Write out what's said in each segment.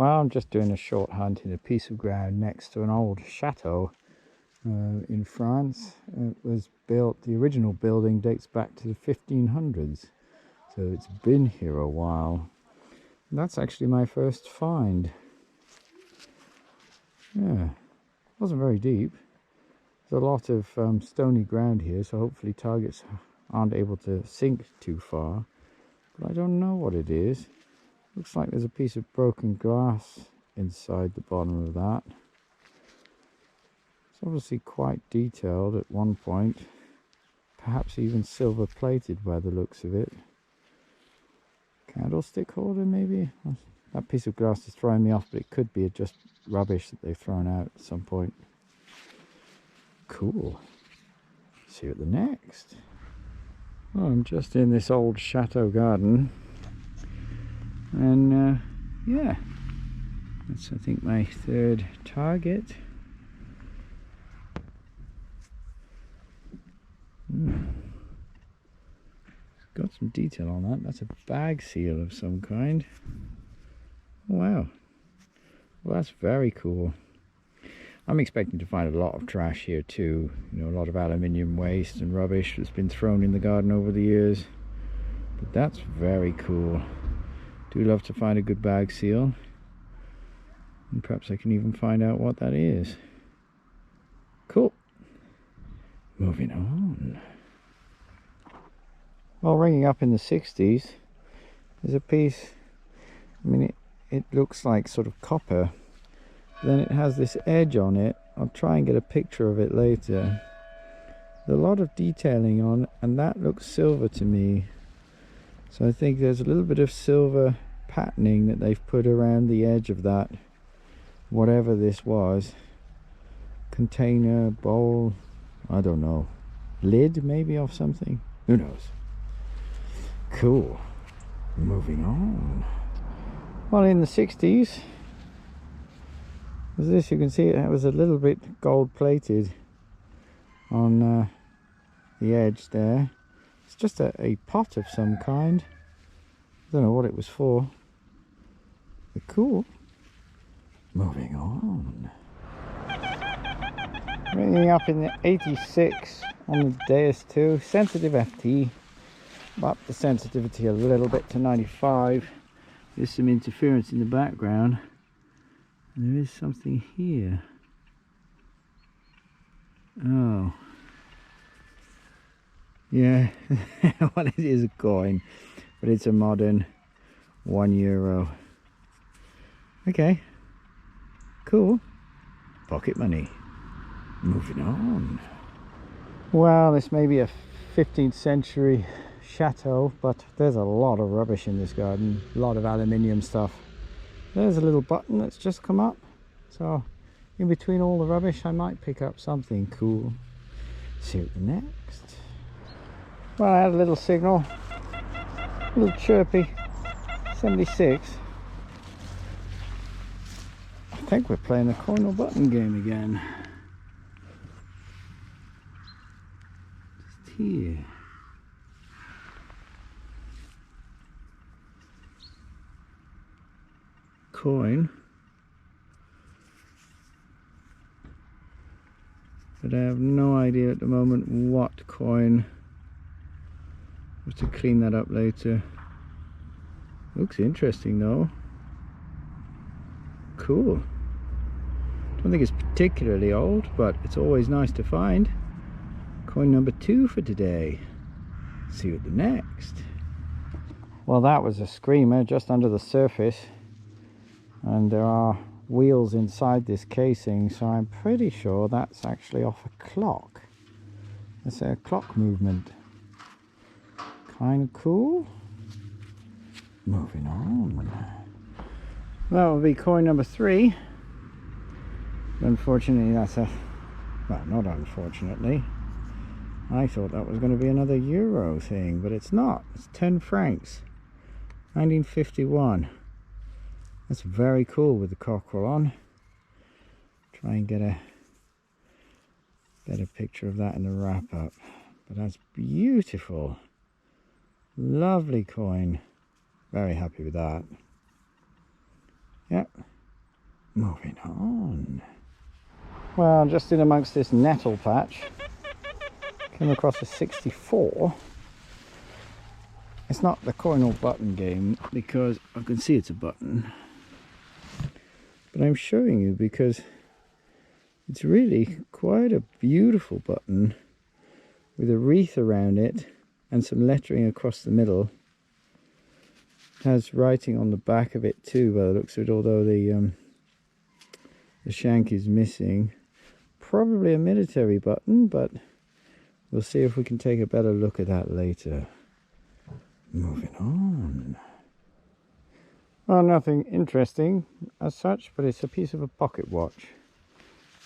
Well, I'm just doing a short hunt in a piece of ground next to an old chateau in France. It was built, the original building dates back to the 1500s, so it's been here a while. And that's actually my first find. Yeah, it wasn't very deep. There's a lot of stony ground here, so hopefully targets aren't able to sink too far. But I don't know what it is. Looks like there's a piece of broken glass inside the bottom of that. It's obviously quite detailed at one point, perhaps even silver plated by the looks of it. Candlestick holder maybe? That piece of glass is throwing me off, but it could be just rubbish that they've thrown out at some point. Cool. See you at the next. Well, I'm just in this old chateau garden. And yeah, that's I think my third target. Got some detail on that. That's a bag seal of some kind. Wow. Well, that's very cool. I'm expecting to find a lot of trash here too. You know, a lot of aluminium waste and rubbish that's been thrown in the garden over the years. But that's very cool. Do love to find a good bag seal, and perhaps I can even find out what that is. Cool. Moving on. Well, ringing up in the 60s, there's a piece, I mean it looks like sort of copper, then it has this edge on it. I'll try and get a picture of it later. There's a lot of detailing on, and that looks silver to me. So I think there's a little bit of silver patterning that they've put around the edge of that, whatever this was. Container, bowl, I don't know. Lid maybe of something, who knows. Cool. Moving on. Well, in the 60s, as this, you can see it was a little bit gold plated on the edge there. It's just a pot of some kind. I don't know what it was for. But cool. Moving on. Ringing up in the 86 on the Deus 2. Sensitive FT. Up the sensitivity a little bit to 95. There's some interference in the background. And there is something here. Oh. Yeah, well, it is a coin, but it's a modern €1. Okay, cool. Pocket money. Moving on. Well, this may be a 15th century chateau, but there's a lot of rubbish in this garden. A lot of aluminium stuff. There's a little button that's just come up. So, in between all the rubbish, I might pick up something cool. See you at the next. Well, I had a little signal, a little chirpy, 76. I think we're playing a coin or button game again. Just here. Coin. But I have no idea at the moment what coin. Have to clean that up later. Looks interesting though. Cool. Don't think it's particularly old, but it's always nice to find. Coin number 2 for today. See you at the next. Well, that was a screamer just under the surface, and there are wheels inside this casing, so I'm pretty sure that's actually off a clock. It's a clock movement. Kind of cool. Moving on. That will be coin number 3. Unfortunately, that's a... well, not unfortunately. I thought that was going to be another euro thing, but it's not. It's 10 francs. 1951. That's very cool with the cockerel on. Try and get a picture of that in the wrap up. But that's beautiful. Lovely coin. Very happy with that. Yep. Moving on. Well, just in amongst this nettle patch, came across a 64. It's not the coin or button game because I can see it's a button, but I'm showing you because it's really quite a beautiful button with a wreath around it and some lettering across the middle. It has writing on the back of it too by the looks of it, although the shank is missing. Probably a military button, but we'll see if we can take a better look at that later. Moving on. Well, nothing interesting as such, but it's a piece of a pocket watch.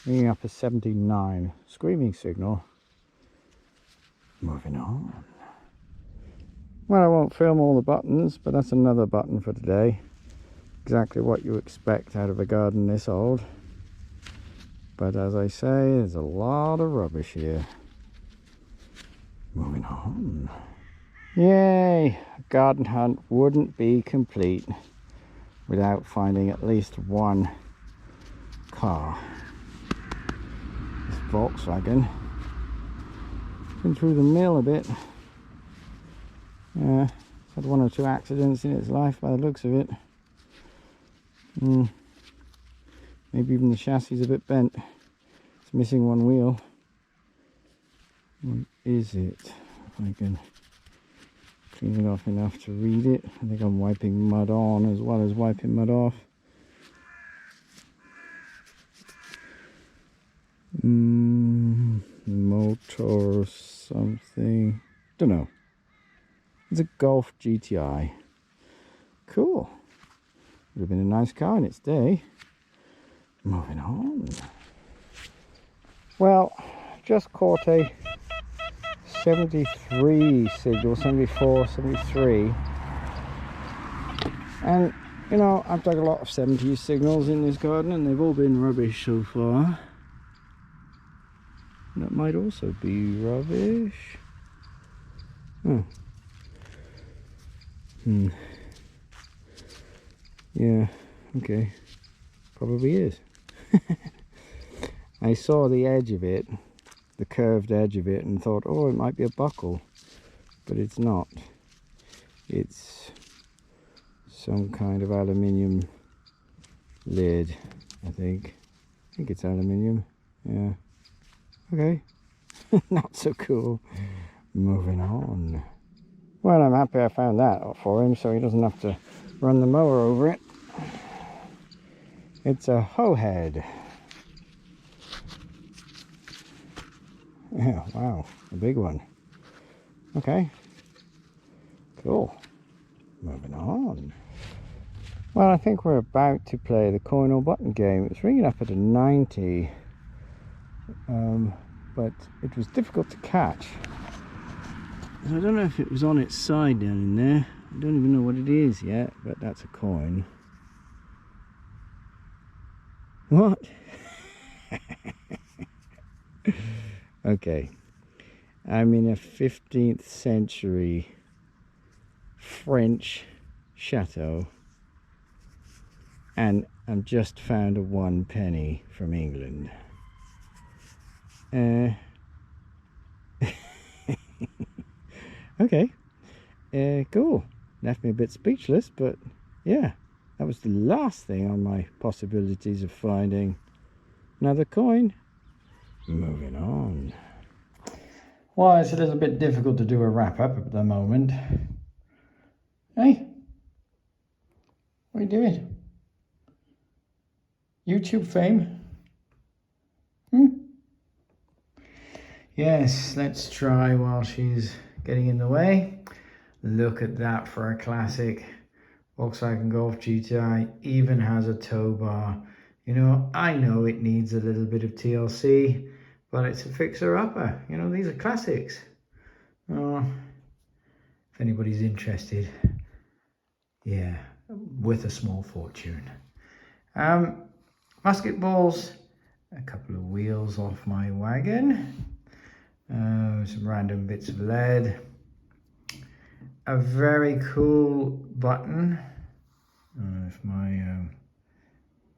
Ringing up a 79. Screaming signal. Moving on. Well, I won't film all the buttons, but that's another button for today. Exactly what you expect out of a garden this old. But as I say, there's a lot of rubbish here. Moving on. Yay! A garden hunt wouldn't be complete without finding at least one car. This Volkswagen. Been through the mill a bit. Yeah, it's had one or two accidents in its life by the looks of it. Maybe even the chassis is a bit bent. It's missing one wheel. What is it? If I can clean it off enough to read it. I think I'm wiping mud on as well as wiping mud off. Motor something. Don't know. It's a Golf GTI. Cool. Would have been a nice car in its day. Moving on. Well, just caught a 73 signal, 74, 73. And, you know, I've dug a lot of 70 signals in this garden and they've all been rubbish so far. That might also be rubbish. Oh. Yeah, okay. Probably is. I saw the edge of it, the curved edge of it, and thought, oh, it might be a buckle. But it's not. It's some kind of aluminium lid, I think. I think it's aluminium. Yeah. Okay. Not so cool. Moving on. Well, I'm happy I found that for him so he doesn't have to run the mower over it. It's a hoe head. Yeah, wow, a big one. Okay. Cool. Moving on. Well, I think we're about to play the coin or button game. It's ringing up at a 90. But it was difficult to catch. I don't know if it was on its side down in there. I don't even know what it is yet, but that's a coin. What? Okay. I'm in a 15th century French chateau. And I've just found a 1 penny from England. Okay, cool. Left me a bit speechless, but yeah, that was the last thing on my possibilities of finding another coin. Moving on. Well, it's a little bit difficult to do a wrap up at the moment. Hey, what are you doing? YouTube fame? Yes, let's try while she's getting in the way. Look at that for a classic. Volkswagen Golf GTI even has a tow bar. You know, I know it needs a little bit of TLC, but it's a fixer-upper. You know, these are classics. Oh, if anybody's interested, yeah, with a small fortune. Musket balls, a couple of wheels off my wagon. Some random bits of lead, a very cool button. If my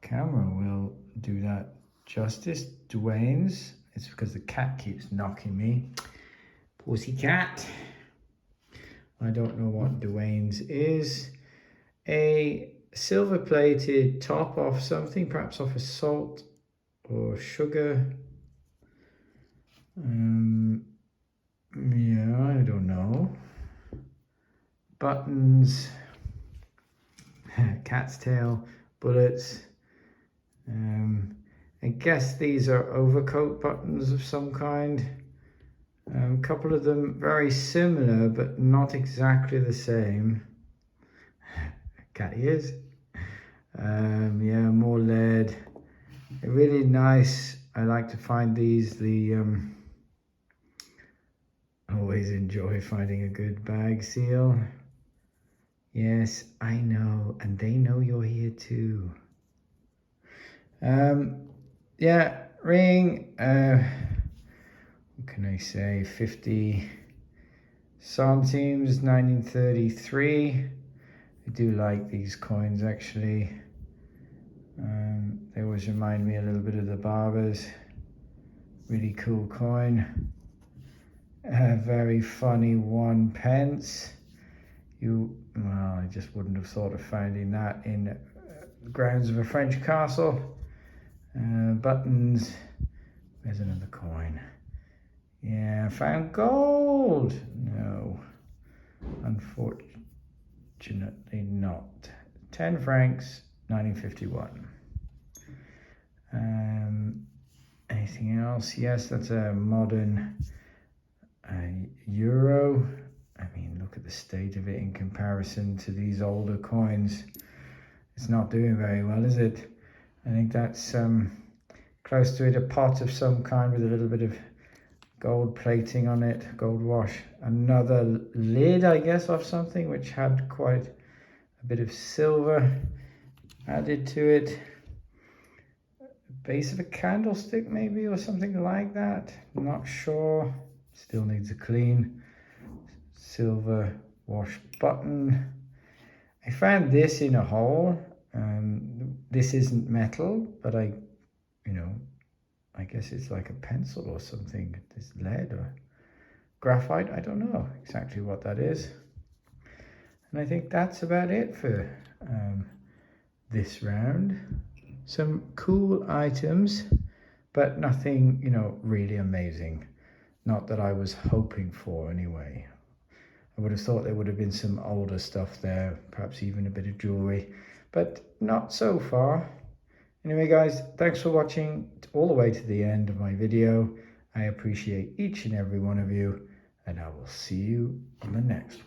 camera will do that justice. Dwayne's. It's because the cat keeps knocking me. Pussycat. I don't know what Dwayne's is. A silver-plated top off something, perhaps off a salt or sugar. Yeah, I don't know. Buttons. Cat's tail. Bullets. I guess these are overcoat buttons of some kind. A couple of them very similar, but not exactly the same. Cat ears. Yeah, more lead. Really nice. I like to find these. Always enjoy finding a good bag seal. Yes, I know, and they know you're here too. Yeah, ring. What can I say? 50 centimes, 1933. I do like these coins actually. They always remind me a little bit of the barbers. Really cool coin. A very funny 1 pence. Well, I just wouldn't have thought of finding that in the grounds of a French castle. Buttons. There's another coin. Yeah, I found gold. No, unfortunately not. 10 francs, 1951. Anything else? Yes, that's a modern euro. I mean, look at the state of it in comparison to these older coins. It's not doing very well, is it? I think that's close to it, a pot of some kind with a little bit of gold plating on it, gold wash. Another lid, I guess, of something which had quite a bit of silver added to it. Base of a candlestick maybe, or something like that. Not sure. Still needs a clean. Silver wash button. I found this in a hole. This isn't metal, but I guess it's like a pencil or something. This lead or graphite. I don't know exactly what that is. And I think that's about it for this round. Some cool items, but nothing, really amazing. Not that I was hoping for anyway. I would have thought there would have been some older stuff there, perhaps even a bit of jewelry, but not so far. Anyway, guys, thanks for watching all the way to the end of my video. I appreciate each and every one of you, and I will see you on the next one.